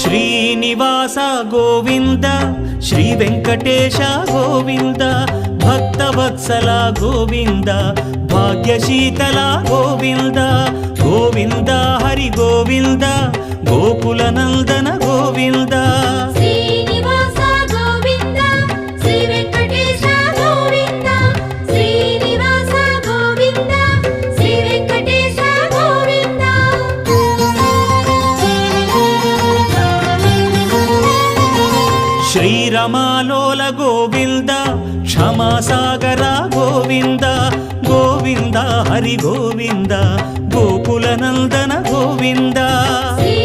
Srinivasa Govinda Shri Venkatesha Govinda Bhaktavatsala Govinda భాగ్యశీతల Govinda Govinda Hari Govinda Gokula Nandana Govinda Srinivasa Govinda Shri Venkatesha Govinda Srinivasa Govinda Shri Venkatesha Govinda శ్రీరమాలోల Govinda క్షమాసాగర Govinda Govinda Hari Govinda Gokula Nandana Govinda Shri